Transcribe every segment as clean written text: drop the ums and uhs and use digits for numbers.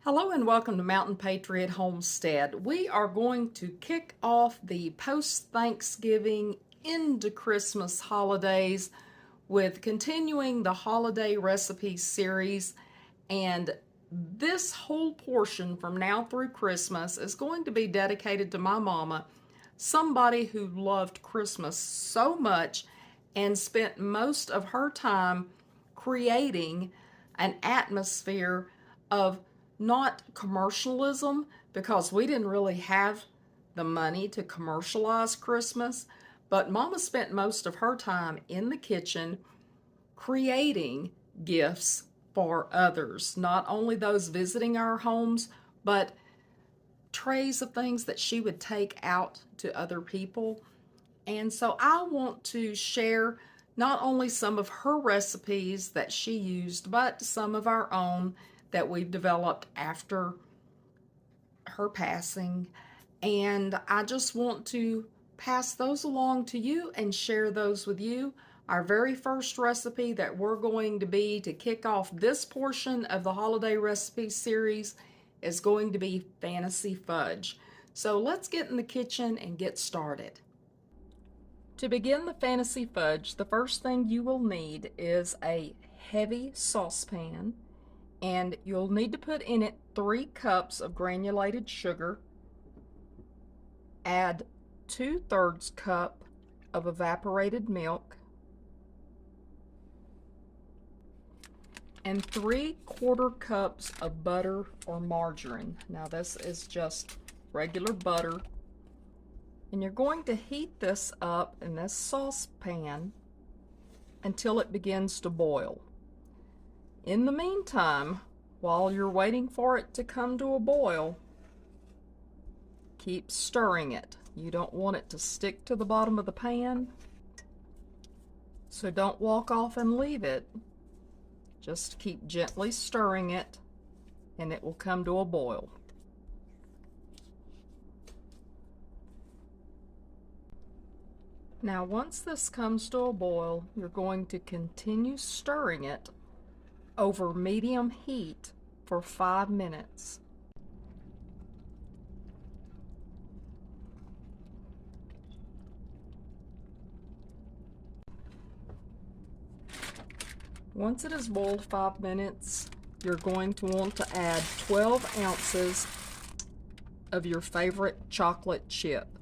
Hello and welcome to Mountain Patriot Homestead. We are going to kick off the post-Thanksgiving into Christmas holidays with continuing the holiday recipe series, and this whole portion from now through Christmas is going to be dedicated to my mama, somebody who loved Christmas so much and spent most of her time creating an atmosphere of not commercialism, because we didn't really have the money to commercialize Christmas, but Mama spent most of her time in the kitchen creating gifts for others, not only those visiting our homes, but trays of things that she would take out to other people. And so I want to share not only some of her recipes that she used, but some of our own that we've developed after her passing. And I just want to pass those along to you and share those with you. Our very first recipe that we're going to be to kick off this portion of the holiday recipe series is going to be fantasy fudge. So let's get in the kitchen and get started. To begin the fantasy fudge, the first thing you will need is a heavy saucepan, and you'll need to put in it 3 cups of granulated sugar. Add 2/3 cup of evaporated milk and 3/4 cups of butter or margarine. Now this is just regular butter. And you're going to heat this up in this saucepan until it begins to boil. In the meantime, while you're waiting for it to come to a boil, keep stirring it. You don't want it to stick to the bottom of the pan, so don't walk off and leave it. Just keep gently stirring it and it will come to a boil. Now once this comes to a boil, you're going to continue stirring it over medium heat for 5 minutes. Once it has boiled 5 minutes, you're going to want to add 12 ounces of your favorite chocolate chip.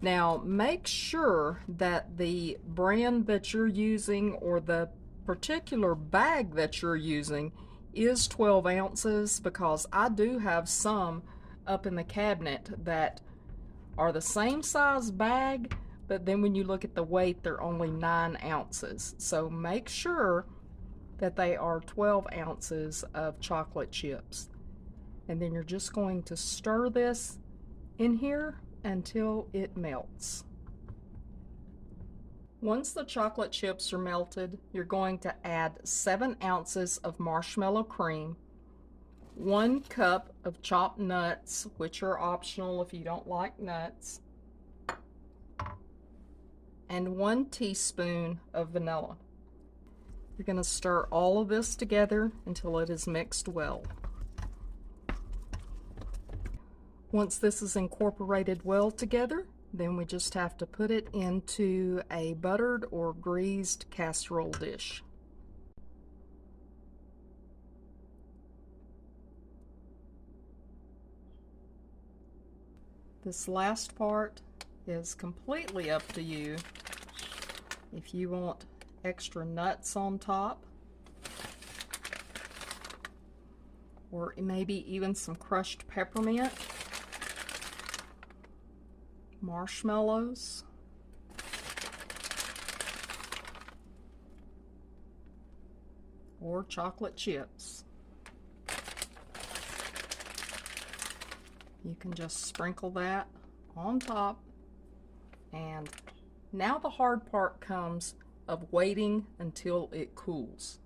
Now make sure that the brand that you're using or the particular bag that you're using is 12 ounces, because I do have some up in the cabinet that are the same size bag, but then when you look at the weight, they're only 9 ounces. So make sure that they are 12 ounces of chocolate chips. And then you're just going to stir this in here until it melts. Once the chocolate chips are melted, you're going to add 7 ounces of marshmallow cream, 1 cup of chopped nuts, which are optional if you don't like nuts, and 1 teaspoon of vanilla. You're going to stir all of this together until it is mixed well. Once this is incorporated well together, then we just have to put it into a buttered or greased casserole dish. This last part is completely up to you. If you want extra nuts on top, or maybe even some crushed peppermint, marshmallows, or chocolate chips. You can just sprinkle that on top. And now the hard part comes of waiting until it cools.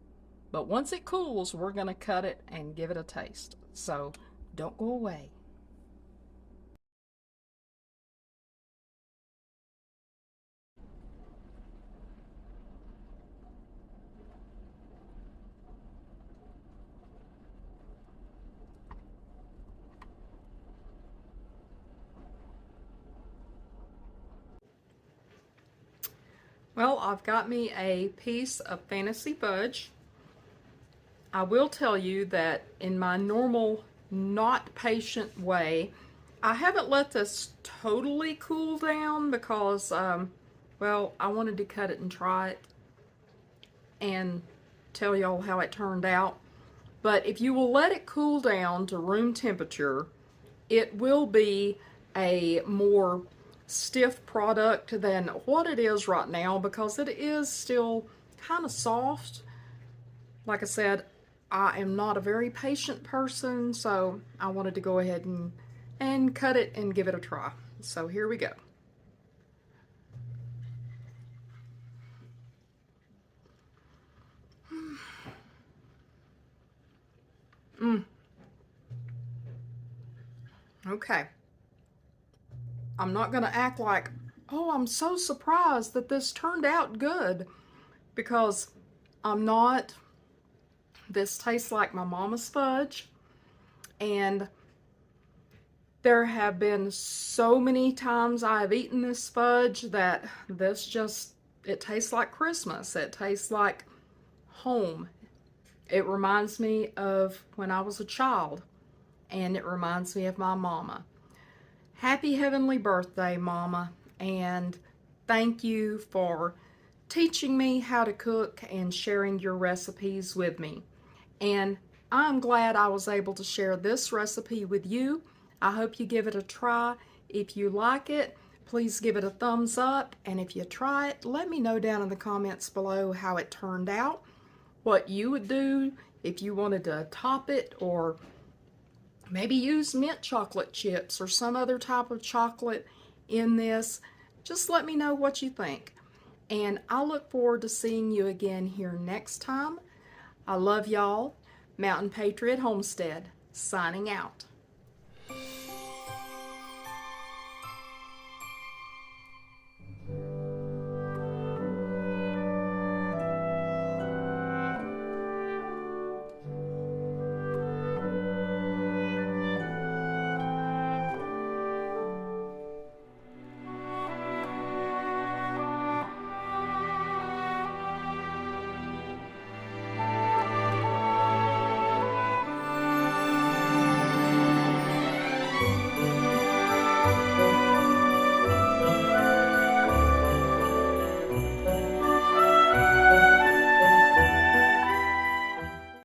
But once it cools, we're going to cut it and give it a taste. So don't go away. Well, I've got me a piece of fantasy fudge. I will tell you that in my normal, not patient way, I haven't let this totally cool down because, well, I wanted to cut it and try it and tell y'all how it turned out. But if you will let it cool down to room temperature, it will be a more stiff product than what it is right now because it is still kind of soft. Like I said, I am not a very patient person, so I wanted to go ahead and cut it and give it a try. So here we go. Okay. I'm not going to act like, oh, I'm so surprised that this turned out good, because I'm not. This tastes like my mama's fudge, and there have been so many times I've eaten this fudge that it tastes like Christmas. It tastes like home. It reminds me of when I was a child, and it reminds me of my mama. Happy heavenly birthday, Mama, and thank you for teaching me how to cook and sharing your recipes with me. And I'm glad I was able to share this recipe with you. I hope you give it a try. If you like it, please give it a thumbs up, and if you try it, let me know down in the comments below how it turned out, what you would do if you wanted to top it, or maybe use mint chocolate chips or some other type of chocolate in this. Just let me know what you think. And I look forward to seeing you again here next time. I love y'all. Mountain Patriot Homestead, signing out.